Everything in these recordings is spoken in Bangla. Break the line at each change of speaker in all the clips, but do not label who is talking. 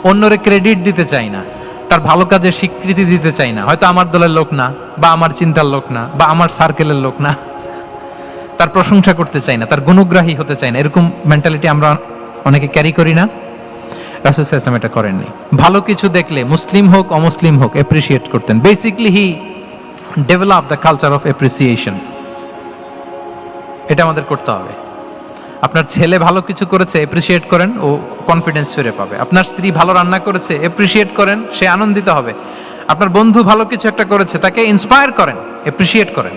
অন্যরে ক্রেডিট দিতে চাই না, তার ভালো কাজের স্বীকৃতি দিতে চাই না। হয়তো আমার দলের লোক না, বা আমার চিন্তার লোক না, বা আমার সার্কেলের লোক না, তার প্রশংসা করতে চাই না, তার গুণগ্রাহী হতে চাই না। এরকম মেন্টালিটি আমরা অনেকে ক্যারি করি না। রাসূল সাল্লাল্লাহু আলাইহি ওয়াসাল্লাম এটা করেননি। ভালো কিছু দেখলে মুসলিম হোক অমুসলিম হোক অ্যাপ্রিসিয়েট করতেন। Basically he develop the culture of appreciation. এটা আমাদের করতে হবে। আপনার ছেলে ভালো কিছু করেছে, অ্যাপ্রিসিয়েট করেন, ও কনফিডেন্স ফিরে পাবে। আপনার স্ত্রী ভালো রান্না করেছে, অ্যাপ্রিসিয়েট করেন, সে আনন্দিত হবে। আপনার বন্ধু ভালো কিছু একটা করেছে, তাকে ইন্সপায়ার করেন, অ্যাপ্রিসিয়েট করেন।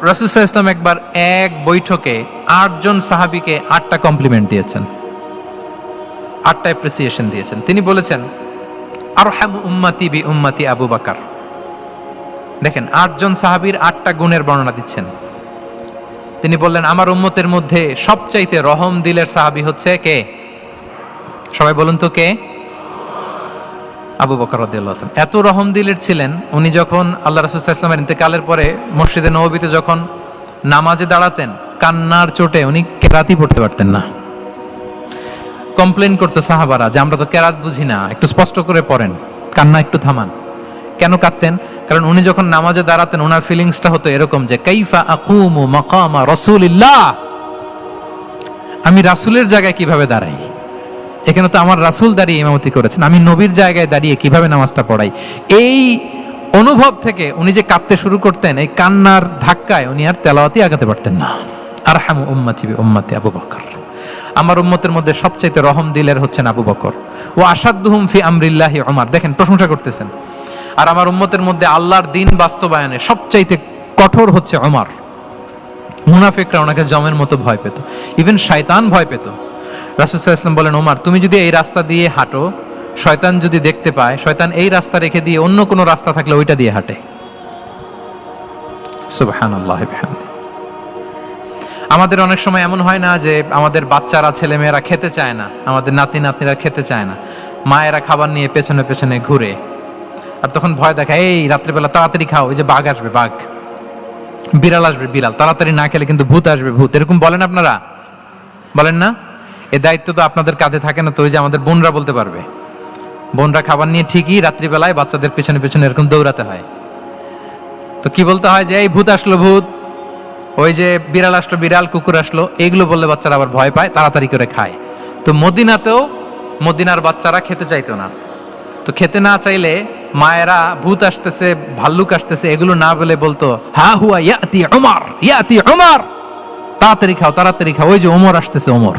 রাসূল সাল্লাল্লাহু আলাইহি ওয়াসাল্লাম একবার এক বৈঠকে 8 জন সাহাবীকে 8টা কমপ্লিমেন্ট দিয়েছেন, 8টা অ্যাপ্রিসিয়েশন দিয়েছেন। তিনি বলেছেন, আরহামু উম্মতি বি উম্মতি আবু বকর। দেখেন, 8 জন সাহাবীর 8টা গুণের বর্ণনা দিচ্ছেন। তিনি বললেন, আমার উম্মতের মধ্যে সবচাইতে রহম দিলের সাহাবী হচ্ছে কে? সবাই বলুন তো কে? আবু বকর রাদিয়াল্লাহু তাআলা। এত রহম দিলের ছিলেন, উনি যখন আল্লাহ রাসূল সাল্লাল্লাহু আলাইহি ওয়াসাল্লামের ইন্তেকালের পরে মসজিদে নববীতে যখন নামাজে দাঁড়াতেন, কান্নার চোটে উনি কেরাতই পড়তে পারতেন না। কমপ্লেন করতো সাহাবারা যে আমরা তো কেরাত বুঝি না, একটু স্পষ্ট করে পড়েন, কান্না একটু থামান। কেন কাঁদতেন? কারণ উনি যখন নামাজে দাঁড়াতেন, ওনার ফিলিংসটা হতো এরকম যে কাইফা আকুমু মাকামা রাসূলিল্লাহ, আমি রাসূলের জায়গায় কিভাবে দাঁড়াই? এখানে তো আমার রাসূল দাঁড়িয়ে ইমামতি করেছেন, আমি নবীর জায়গায় দাঁড়িয়ে কিভাবে নামাজটা পড়াই? এই অনুভব থেকে উনি যে কাঁদতে শুরু করতেন, এই কান্নার ধাক্কায় উনি আর তেলাওয়াতই আগাতে পারতেন না। আরহামু উম্মতি বি উম্মতি আবু বকর। আমার উম্মতের মধ্যে সবচাইতে রহম দিলের হচ্ছেন আবু বকর। ও আসাদ্দুহুম ফি আমরিল্লাহি উমর। দেখেন, প্রশংসা করতেছেন। আর আমার উম্মতের মধ্যে আল্লাহর দ্বীন বাস্তবায়নে সবচাইতে কঠোর হচ্ছে ওমর। মুনাফিকরা ওনাকে জমের মতো ভয় পেত, ইভেন শয়তান ভয় পেত। রাসূল সাল্লাল্লাহু আলাইহি ওয়াসাল্লাম বলেন, ওমর তুমি যদি এই রাস্তা দিয়ে হাঁটো, শয়তান যদি দেখতে পায়, শয়তান এই রাস্তা রেখে দিয়ে অন্য কোনো রাস্তা থাকলে ওইটা দিয়ে হাঁটে। সুবহানাল্লাহি ওয়া বিহামদিহি। আমাদের অনেক সময় এমন হয় না যে আমাদের বাচ্চারা, ছেলেমেয়েরা খেতে চায় না, আমাদের নাতি নাতনিরা খেতে চায় না, মায়েরা খাবার নিয়ে পেছনে পেছনে ঘুরে, আর তখন ভয় দেখায়, এই রাত্রিবেলা তাড়াতাড়ি খাও, ওই যে বাঘ আসবে, বাঘ, বিড়াল আসবে, বিড়াল, তাড়াতাড়ি না খেলে কিন্তু ভূত আসবে, ভূত। এরকম বলেন আপনারা? বলেন না? এই দায়িত্ব তো আপনাদের কাঁধে থাকে না? তো ওই যে আমাদের বোনরা বলতে পারবে, বোনরা খাবার নিয়ে ঠিকই রাত্রিবেলায় বাচ্চাদের পেছনে পেছনে এরকম দৌড়াতে হয়। তো কি বলতে হয়? যে এই ভূত আসলো, ভূত, ওই যে বিড়াল আসলো, বিড়াল, কুকুর আসলো, এগুলো বললে বাচ্চারা আবার ভয় পায়, তাড়াতাড়ি করে খায়। তো মদিনাতেও মদিনার বাচ্চারা খেতে চাইতো না। তো খেতে না চাইলে মায়েরা ভূত আসতেছে, ভাল্লুক আসতেছে, এগুলো না বলে বলতো, হা হুয়া ইয়াতি উমর, ইয়াতি উমর, তাড়াতাড়ি খাও, তাড়াতাড়ি খাও, ওই যে ওমর আসতেছে, ওমর।